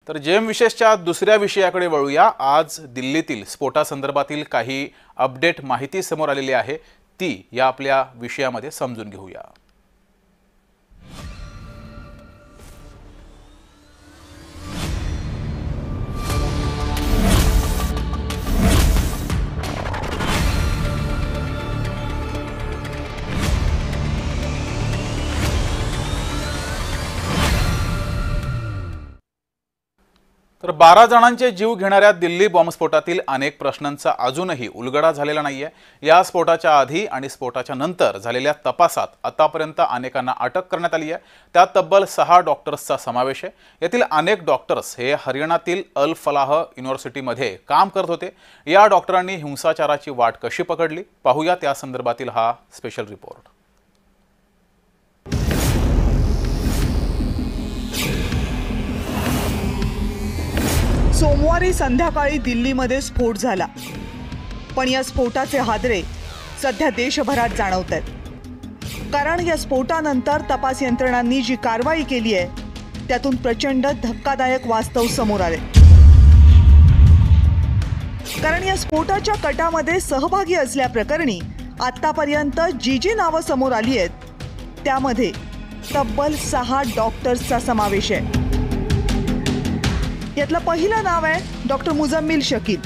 तर जेम विशेषच्या दुसऱ्या विषयाकडे वळूया। आज दिल्लीतील स्फोटासंदर्भातील काही अपडेट माहिती समोर आलेली आहे, ती या आपल्या विषयामध्ये समजून घेऊया। तर 12 जणांचे जीव घेणाऱ्या दिल्ली बॉम्बस्फोटातील अनेक प्रश्नांचा अजूनही उलगडा झालेला नाहीये। या स्फोटाच्या आधी आणि स्फोटाच्या नंतर झालेल्या तपासात आतापर्यंत अनेकांना अटक करण्यात आली आहे। त्यात तब्बल 6 डॉक्टर्सचा समावेश आहे। यातील अनेक डॉक्टर्स हे हरियाणातील अल फलाह युनिव्हर्सिटीमध्ये काम करत होते। या डॉक्टरांनी हिंसाचाराची वाट कशी पकडली पाहूया, त्या संदर्भातील हा स्पेशल रिपोर्ट। सोमवारी संध्याकाळी दिल्लीमध्ये स्फोट झाला, पण या स्फोटाचे हादरे सध्या देशभरात जाणवत आहेत। कारण या स्फोटानंतर तपास यंत्रणांनी जी कारवाई केली आहे त्यातून प्रचंड धक्कादायक वास्तव समोर आले। कारण या स्फोटाच्या कटामध्ये सहभागी असल्याप्रकरणी आतापर्यंत जी नावं समोर आली आहेत त्यामध्ये तब्बल 6 डॉक्टर्सचा समावेश आहे। यातलं पहिलं नाव आहे डॉक्टर मुजम्मिल शकील।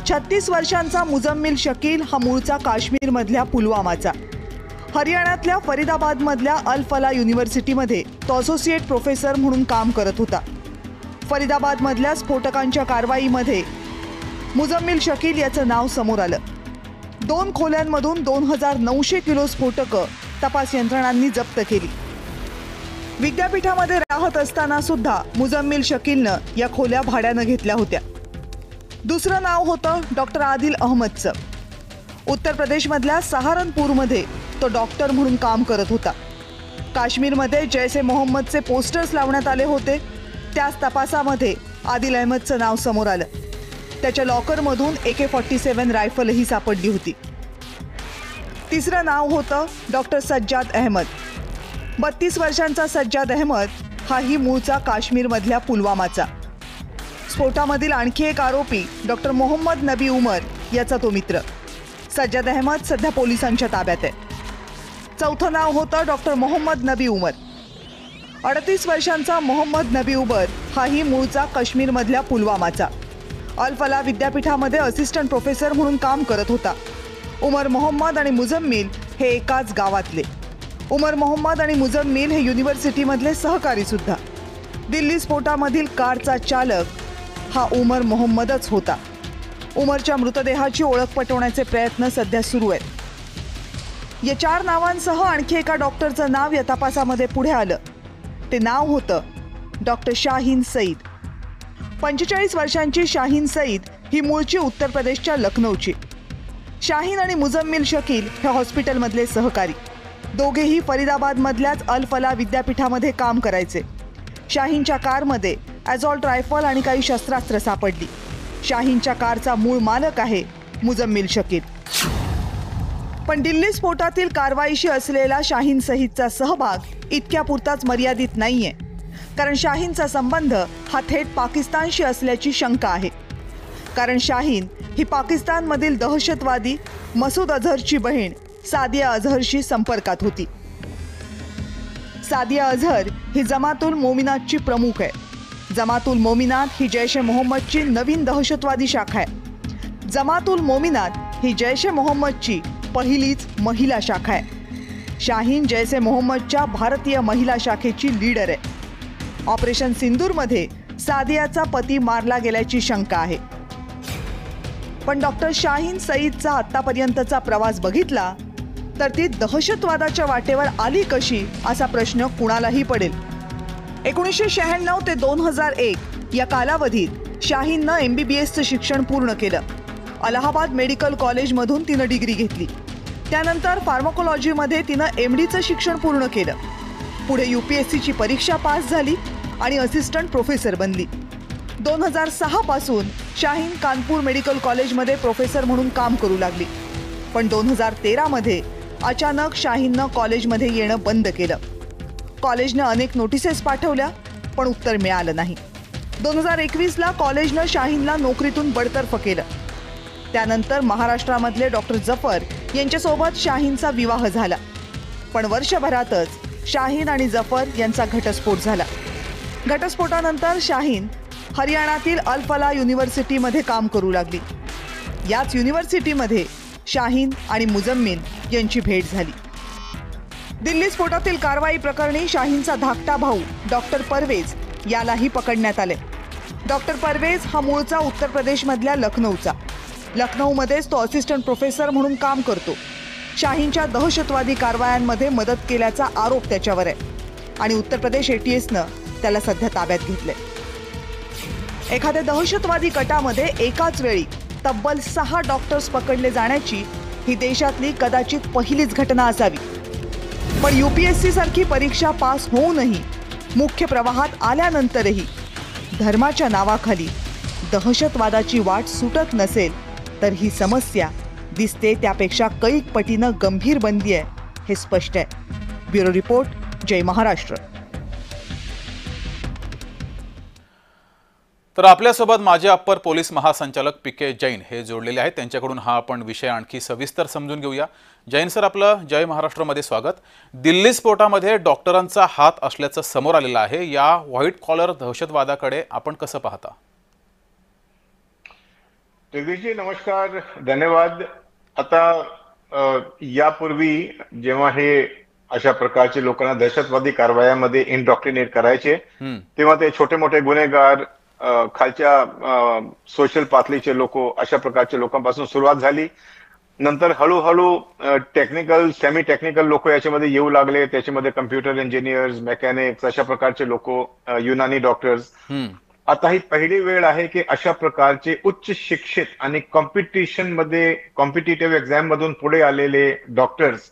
36 वर्षांचा मुजम्मिल शकील हा मूळचा काश्मीरमधल्या पुलवामाचा। हरियाणातल्या फरीदाबादमधल्या अल फलाह युनिव्हर्सिटीमध्ये तो असोसिएट प्रोफेसर म्हणून काम करत होता। फरीदाबादमधल्या स्फोटकांच्या कारवाईमध्ये मुजम्मिल शकील याचं नाव समोर आलं। 2 खोल्यांमधून 2900 किलो स्फोटकं तपास यंत्रणांनी जप्त केली। विद्यापीठामध्ये राहत असताना सुद्धा मुजम्मिल शकीलनं या खोल्या भाड्यानं घेतल्या होत्या। दुसरं नाव होतं डॉक्टर आदिल अहमदचं। उत्तर प्रदेशमधल्या सहारनपूरमध्ये तो डॉक्टर म्हणून काम करत होता। काश्मीरमध्ये जैश ए मोहम्मदचे पोस्टर्स लावण्यात आले होते, त्याच तपासामध्ये आदिल अहमदचं नाव समोर आलं। त्याच्या लॉकरमधून AK-47 रायफलही सापडली होती। तिसरं नाव होतं डॉक्टर सज्जाद अहमद। 32 वर्षांचा सज्जाद अहमद हाही मूळचा काश्मीरमधल्या पुलवामाचा। स्फोटामधील आणखी एक आरोपी डॉक्टर मोहम्मद नबी उमर याचा तो मित्र। सज्जाद अहमद सध्या पोलिसांच्या ताब्यात आहे। चौथं नाव होतं डॉक्टर मोहम्मद नबी उमर। 38 वर्षांचा मोहम्मद नबी उमर हाही मूळचा काश्मीरमधल्या पुलवामाचा। अल फलाह विद्यापीठामध्ये असिस्टंट प्रोफेसर म्हणून काम करत होता। उमर मोहम्मद आणि मुजम्मिल हे एकाच गावातले। उमर मोहम्मद आणि मुजम्मिल हे युनिव्हर्सिटीमधले सहकारी सुद्धा। दिल्ली स्फोटामधील कारचा चालक हा उमर मोहम्मदच होता। उमरच्या मृतदेहाची ओळख पटवण्याचे प्रयत्न सध्या सुरू आहेत। या 4 नावांसह आणखी एका डॉक्टरचं नाव या तपासामध्ये पुढे आलं। ते नाव होतं डॉक्टर शाहीन सईद। 45 वर्षांची शाहीन सईद ही मूळची उत्तर प्रदेशच्या लखनौची। शाहीन आणि मुजम्मिल शकील हे हॉस्पिटलमधले सहकारी। दोघेही फरीदाबादमधल्याच अल फलाह विद्यापीठामध्ये काम करायचे। शाहीनच्या कारमध्ये ॲझॉल्ट रायफल आणि काही शस्त्रास्त्र सापडली। शाहीनच्या कारचा मूळ मालक आहे मुजम्मिल शकील। पण दिल्ली स्फोटातील कारवाईशी असलेला शाहीन सईदचा सहभाग इतक्यापुरताच मर्यादित नाहीये। कारण शाहीनचा संबंध हा थेट पाकिस्तानशी असल्याची शंका आहे। कारण शाहीन ही पाकिस्तानमधील दहशतवादी मसूद अझहरची बहीण सादिया अझहरशी संपर्कात होती। सादिया अझहर ही जमातुल मोमिनातची प्रमुख आहे। जमातुल मोमिनात ही जैश ए मोहम्मदची नवीन दहशतवादी शाखा आहे। जमातुल मोमिनात ही जैश ए मोहम्मदची पहिलीच महिला शाखा आहे। शाहीन जैश ए मोहम्मदच्या भारतीय महिला शाखेची लीडर आहे। ऑपरेशन सिंदूरमध्ये सादियाचा पती मारला गेल्याची शंका आहे। पण डॉक्टर शाहीन सईदचा आतापर्यंतचा प्रवास बघितला तर ती दहशतवादाच्या वाटेवर आली कशी असा प्रश्न कुणालाही पडेल। 1996 ते 2001 या कालावधीत शाहीननं MBBSचं शिक्षण पूर्ण केलं। अलाहाबाद मेडिकल कॉलेजमधून तिनं डिग्री घेतली। त्यानंतर फार्माकोलॉजीमध्ये तिनं MDचं शिक्षण पूर्ण केलं। पुढे UPSCची परीक्षा पास झाली आणि असिस्टंट प्रोफेसर बनली। 2006 पासून शाहीन कानपूर मेडिकल कॉलेजमध्ये प्रोफेसर म्हणून काम करू लागली। पण 2013 मध्ये अचानक शाहीननं कॉलेजमध्ये येणं बंद केलं। कॉलेजने अनेक नोटिसेस पाठवल्या पण उत्तर मिळालं नाही। 2021ला कॉलेजनं शाहीनला नोकरीतून बडतर्फ केलं. त्यानंतर महाराष्ट्रामधले डॉक्टर जफर यांच्यासोबत शाहीनचा विवाह झाला. पण वर्षभरातच शाहीन आणि जफर यांचा घटस्फोट झाला. घटस्फोटानंतर शाहीन हरियाणातील अल फला युनिव्हर्सिटीमध्ये काम करू लागली. याच युनिव्हर्सिटीमध्ये शाहीन आणि मुजम्मिल यांची भेट झाली. दिल्ली स्फोटातील कारवाई प्रकरणी शाहीनचा धाकटा भाऊ डॉक्टर परवेज यालाही पकडण्यात आले. डॉक्टर परवेज हा मूळचा उत्तर प्रदेशमधल्या लखनौचा. लखनौमध्येच तो असिस्टंट प्रोफेसर म्हणून काम करतो. शाहीनच्या दहशतवादी कारवायांमध्ये मदत केल्याचा आरोप त्याच्यावर आहे आणि उत्तर प्रदेश ATSनं त्याला सध्या ताब्यात घेतलंय. एखाद्या दहशतवादी कटामध्ये एकाच वेळी तब्बल 6 डॉक्टर्स पकडले जाण्याची ही देशातली कदाचित पहिलीच घटना असावी. पण UPSC सारखी परीक्षा पास होऊनही मुख्य प्रवाहात आल्यानंतरही धर्माच्या नावाखाली दहशतवादाची वाट सुटत नसेल तर ही समस्या दिसते त्यापेक्षा कैक पटीनं गंभीर बनली आहे हे स्पष्ट आहे. ब्युरो रिपोर्ट, जय महाराष्ट्र. तर आपल्यासोबत माजी अप्पर पोलीस महासंचालक PK जैन हे जोडलेले आहेत. त्यांच्याकडून हा आपण विषय आणखी सविस्तर समजून घेऊया. जैन सर, आपलं जय महाराष्ट्रमध्ये स्वागत. दिल्ली स्फोटामध्ये डॉक्टरांचा हात असल्याचं समोर आलेलं आहे. या व्हाईट कॉलर दहशतवादाकडे आपण कसं पाहता? जगदीशजी नमस्कार, धन्यवाद. आता यापूर्वी जेव्हा हे अशा प्रकारचे लोकांना दहशतवादी कारवायामध्ये इंडॉक्ट्रिनेट करायचे तेव्हा ते छोटे मोठे गुन्हेगार, खालच्या सोशल पातळीचे लोक, अशा प्रकारच्या लोकांपासून सुरुवात झाली. नंतर हळूहळू टेक्निकल, सेमी टेक्निकल लोक याच्यामध्ये येऊ लागले. त्याच्यामध्ये कम्प्युटर इंजिनियर्स, मेकॅनिक्स, अशा प्रकारचे लोक, युनानी डॉक्टर्स. आता ही पहिली वेळ आहे की अशा प्रकारचे उच्च शिक्षित आणि कॉम्पिटिटिव्ह एक्झाम मधून पुढे आलेले डॉक्टर्स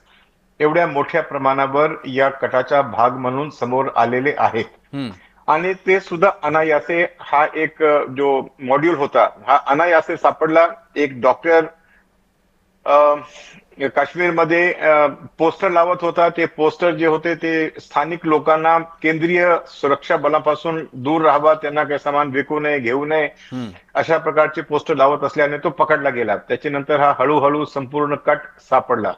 एवढ्या मोठ्या प्रमाणावर या कटाचा भाग म्हणून समोर आलेले आहेत. आणि ते सुद्धा अनायासे, हा एक जो मॉड्यूल होता हा अनायासे सापडला. एक डॉक्टर काश्मीरमध्ये पोस्टर लावत होता. ते पोस्टर जे होते ते स्थानिक लोकांना केंद्रीय सुरक्षा बलापासून दूर राहावा, त्यांना काही सामान विकू नये, घेऊ नये, अशा प्रकारचे पोस्टर लावत असल्याने तो पकडला गेला. त्याच्यानंतर हा हळूहळू संपूर्ण कट सापडला.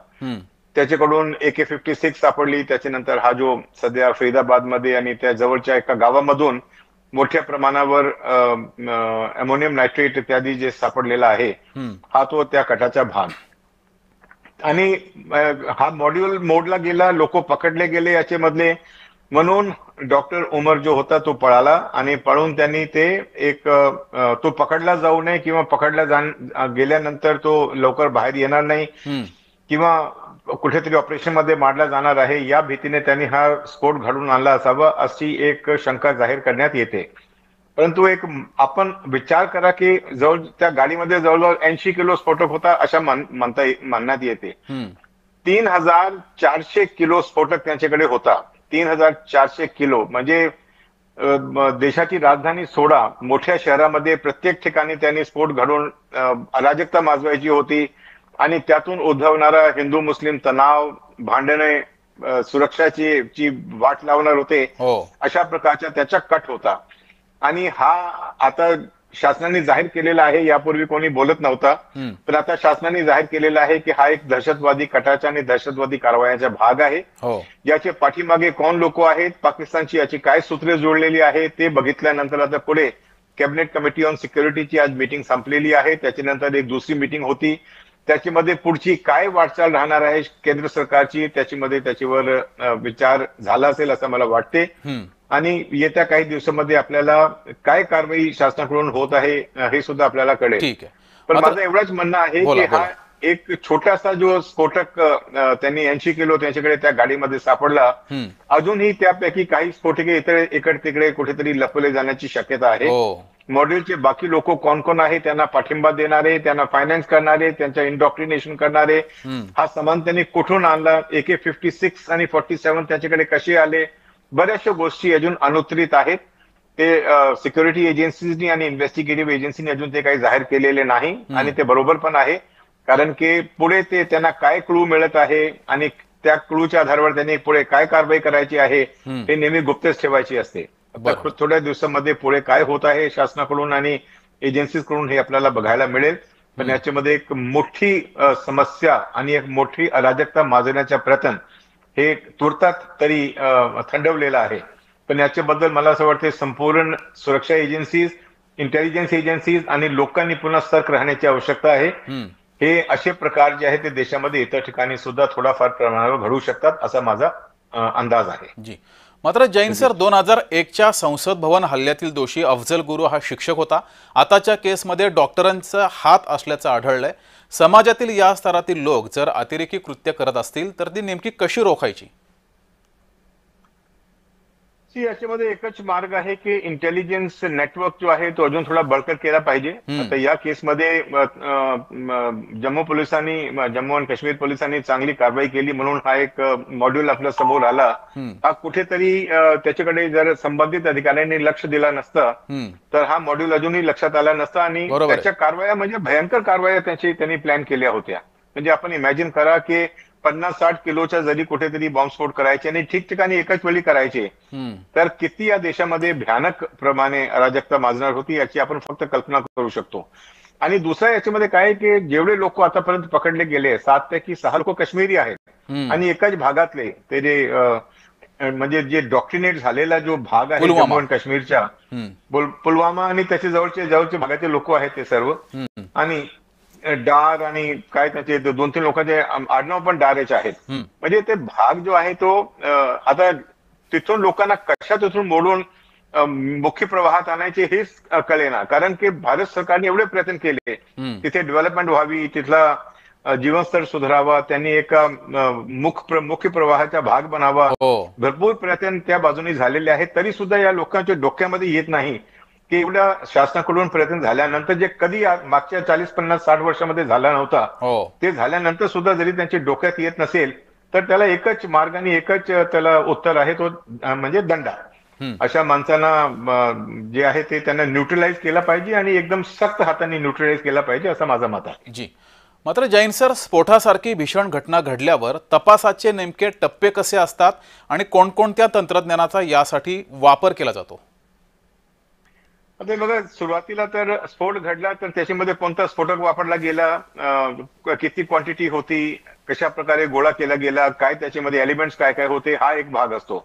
त्याच्याकडून AK-56 सापडली. त्याच्यानंतर हा जो सध्या फरीदाबादमध्ये आणि त्या जवळच्या एका गावामधून मोठ्या प्रमाणावर अमोनियम नायट्रेट इत्यादी जे सापडलेला आहे, हा तो त्या कटाचा भाग. आणि हा मॉड्यूल मोडला गेला, लोक पकडले गेले याच्यामधले. म्हणून डॉक्टर उमर जो होता तो पळाला आणि पळून त्यांनी ते तो पकडला जाऊ नये किंवा पकडला गेल्यानंतर तो लवकर बाहेर येणार नाही किंवा कुठेतरी ऑपरेशन मध्ये मारला जाणार आहे, या भीतीने त्यांनी हा स्फोट घडवून आणला असावा अशी एक शंका जाहीर करण्यात येते. परंतु एक आपण विचार करा की त्या गाडीमध्ये जवळजवळ 80 किलो स्फोटक होता अशा म्हणण्यात येते. 3400 किलो स्फोटक त्यांच्याकडे होता. 3400 किलो म्हणजे देशाची राजधानी सोडा, मोठ्या शहरामध्ये प्रत्येक ठिकाणी त्यांनी स्फोट घडवून अराजकता माजवायची होती आणि त्यातून उद्भवणारा हिंदू मुस्लिम तणाव, भांडणे, सुरक्षाची वाट लावणार होते, अशा प्रकारचा त्याचा कट होता. आणि हा आता शासनाने जाहीर केलेला आहे. यापूर्वी कोणी बोलत नव्हता, पण आता शासनाने जाहीर केलेला आहे की हा एक दहशतवादी कटाचा आणि दहशतवादी कारवायाचा भाग आहे. याचे पाठीमागे कोण लोक आहेत, पाकिस्तानची याची काय सूत्रे जोडलेली आहे ते बघितल्यानंतर आता पुढे कॅबिनेट कमिटी ऑन सिक्युरिटीची आज मीटिंग संपलेली आहे. त्याच्यानंतर एक दुसरी मीटिंग होती. त्याच्यामध्ये पुढची काय वाटचाल राहणार आहे केंद्र सरकारची, त्याच्यावर विचार झाला असेल असं मला वाटते. आणि येत्या काही दिवसामध्ये आपल्याला काय कारवाई शासनाकडून होत आहे हे सुद्धा आपल्याला कळेल. पण माझं एवढंच म्हणणं आहे की हा एक छोटासा जो स्फोटक त्यांनी 80 किलो त्यांच्याकडे त्या गाडीमध्ये सापडला, अजूनही त्यापैकी काही स्फोटके इकडे तिकडे कुठेतरी लपवले जाण्याची शक्यता आहे. मॉड्यूलचे बाकी लोक कोण कोण आहे, त्यांना पाठिंबा देणारे, त्यांना फायनान्स करणारे, त्यांच्या इंडॉक्ट्रिनेशन करणारे, हा सामान त्यांनी कुठून आणला, AK-56 आणि 47 त्याच्याकडे कसे आले, बऱ्याचशा गोष्टी अजून अनुत्तरित आहेत. ते सिक्युरिटी एजन्सीनी आणि इन्व्हेस्टिगेटिव्ह एजन्सीनी अजून ते काही जाहीर केलेले नाही आणि ते बरोबर पण आहे. कारण की पुढे त्यांना काय क्लू मिळत आहे आणि त्या क्लूच्या आधारावर त्यांनी पुढे काय कारवाई करायची आहे हे नेहमी गुप्तच ठेवायची असते. बरोबर. थोड्या दिवसांमध्ये पुढे काय होत आहे शासनाकडून आणि एजन्सीज कडून हे आपल्याला बघायला मिळेल. पण याच्यामध्ये एक मोठी समस्या आणि एक मोठी अराजकता माजण्याचा प्रयत्न हे तुर्तात तरी थंडवलेला आहे. पण याच्याबद्दल मला असं वाटतं संपूर्ण सुरक्षा एजन्सीज, इंटेलिजन्स एजन्सीज आणि लोकांनी पुन्हा सतर्क राहण्याची आवश्यकता आहे. हे असे प्रकार जे आहेत ते देशामध्ये इतर ठिकाणी सुद्धा थोडाफार प्रमाणावर घडू शकतात असा माझा अंदाज आहे. जी. मात्र जैन सर, 2001च्या संसद भवन हल्ल्यातील दोषी अफजल गुरु हा शिक्षक होता. आताच्या केसमध्ये डॉक्टरांचा हात असल्याचं आढळलंय. समाजातील या स्तरातील लोक जर अतिरेकी कृत्य करत असतील तर ती नेमकी कशी रोखायची? याच्यामध्ये एकच मार्ग आहे की इंटेलिजन्स नेटवर्क जो आहे तो अजून थोडा बळकट केला पाहिजे. आता या केसमध्ये जम्मू आणि काश्मीर पोलिसांनी चांगली कारवाई केली म्हणून हा एक मॉड्यूल आपल्या समोर आला. हा कुठेतरी त्याच्याकडे जर संबंधित अधिकाऱ्यांनी लक्ष दिला नसतं तर हा मॉड्यूल अजूनही लक्षात आला नसता आणि त्याच्या कारवाया म्हणजे भयंकर कारवाया त्यांनी प्लॅन केल्या होत्या. म्हणजे आपण इमॅजिन करा की 50-60 किलोच्या जरी कुठेतरी बॉम्बस्फोट करायचे आणि ठिकठिकाणी एकाच वेळी करायचे तर किती या देशामध्ये भयानक प्रमाणे अराजकता माजणार होती याची आपण फक्त कल्पना करू शकतो. आणि दुसरा याच्यामध्ये काय की जेवढे लोक आतापर्यंत पकडले गेले 7 पैकी 6 लोक काश्मीरी आहेत आणि एकाच भागातले ते जे म्हणजे जे डॉक्ट्रिनेट झालेला जो भाग आहे जम्मू आणि काश्मीरच्या पुलवामा आणि त्याच्या जवळचे भागाचे लोक आहेत ते सर्व. आणि डार आणि काय त्याचे 2-3 लोकांचे आडनाव पण डारेच आहेत. म्हणजे ते भाग जो आहे तो आता तिथून लोकांना कशातून मोडून मुख्य प्रवाहात आणायचे हेच कळेना. कारण की भारत सरकारने एवढे प्रयत्न केले तिथे डेव्हलपमेंट व्हावी, तिथला जीवनस्तर सुधारावा, त्यांनी एका मुख्य प्रवाहाचा भाग बनावा. भरपूर प्रयत्न त्या बाजूने झालेले आहेत. तरी सुद्धा या लोकांच्या डोक्यामध्ये येत नाही की एवढ्या शासनाकडून प्रयत्न झाल्यानंतर जे कधी मागच्या 40-50-60 वर्षामध्ये झाला नव्हता ते झाल्यानंतर सुद्धा जरी त्यांच्या डोक्यात येत नसेल तर त्याला एकच मार्ग आणि एकच त्याला उत्तर आहे तो म्हणजे दंडा. अशा माणसांना जे आहे ते त्यांना न्यूट्रलाइज केला पाहिजे आणि एकदम सक्त हाताने न्यूट्रलाइज केला पाहिजे असं माझं मत आहे. जी. मात्र जैन सर, स्फोटासारखी भीषण घटना घडल्यावर तपासाचे नेमके टप्पे कसे असतात आणि कोणकोणत्या तंत्रज्ञानाचा यासाठी वापर केला जातो? आता बघा, सुरुवातीला तर स्फोट घडला तर त्याच्यामध्ये कोणता स्फोटक वापरला गेला, किती क्वांटिटी होती, कशा प्रकारे गोळा केला गेला, काय त्याच्यामध्ये एलिमेंट्स काय काय होते हा एक भाग असतो.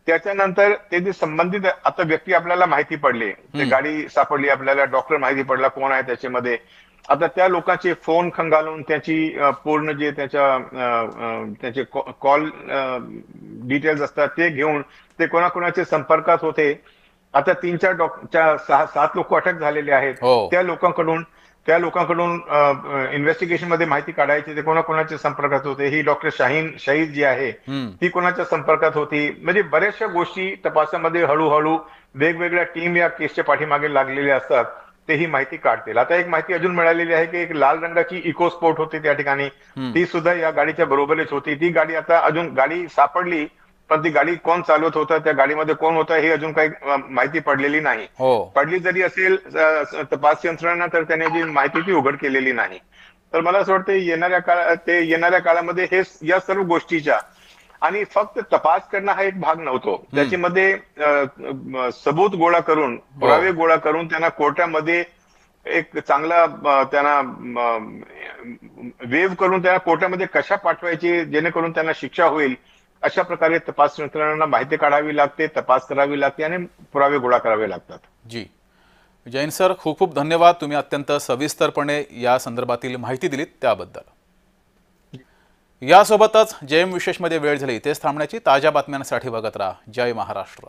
त्याच्यानंतर ते जे संबंधित आता व्यक्ती आपल्याला माहिती पडली, ते गाडी सापडली आपल्याला, डॉक्टर माहिती पडला कोण आहे त्याच्यामध्ये. आता त्या लोकांचे फोन खंगालून त्याची पूर्ण जे त्याचे कॉल डिटेल्स असतात ते घेऊन ते कोणाकोणाचे संपर्कात होते. आता 3-4-7 लोक अटक झालेले आहेत. त्या लोकांकडून इन्व्हेस्टिगेशन मध्ये माहिती काढायची ते कोणाकोणाच्या संपर्कात होते. ही डॉक्टर शहीद जी आहे ती कोणाच्या संपर्कात होती. म्हणजे बऱ्याचशा गोष्टी तपासामध्ये हळूहळू वेगवेगळ्या टीम या केसच्या पाठीमागे लागलेल्या असतात, ते ही माहिती काढतील. आता एक माहिती अजून मिळालेली आहे की एक लाल रंगाची इको स्पोर्ट होती त्या ठिकाणी, ती सुद्धा या गाडीच्या बरोबरच होती. ती गाडी आता अजून गाडी सापडली पण ती गाडी कोण चालवत होता, त्या गाडीमध्ये कोण होता हे अजून काही माहिती पडलेली नाही. पडली जरी असेल तपास यंत्रणा तर त्याने जी माहिती ती उघड केलेली नाही. तर मला असं वाटतं येणाऱ्या काळामध्ये हे या सर्व गोष्टीच्या आणि फक्त तपास करणं हा एक भाग नव्हतो, त्याच्यामध्ये सबूत गोळा करून, पुरावे गोळा करून त्यांना कोर्टामध्ये एक चांगला त्यांना वेव्ह करून त्यांना कोर्टामध्ये कशा पाठवायचे जेणेकरून त्यांना शिक्षा होईल अशा प्रकारे तपास यंत्रणांना माहिती काढावी लागते, तपास करावी लागते आणि पुरावे गोळा करावे लागतात. जी. जैन सर, खूप खूप धन्यवाद. तुम्ही अत्यंत सविस्तरपणे या संदर्भातील माहिती दिलीत त्याबद्दल. यासोबतच जेएम विशेषमध्ये वेळ झाली तेच थांबण्याची. ताज्या बातम्यांसाठी बघत राहा जय महाराष्ट्र.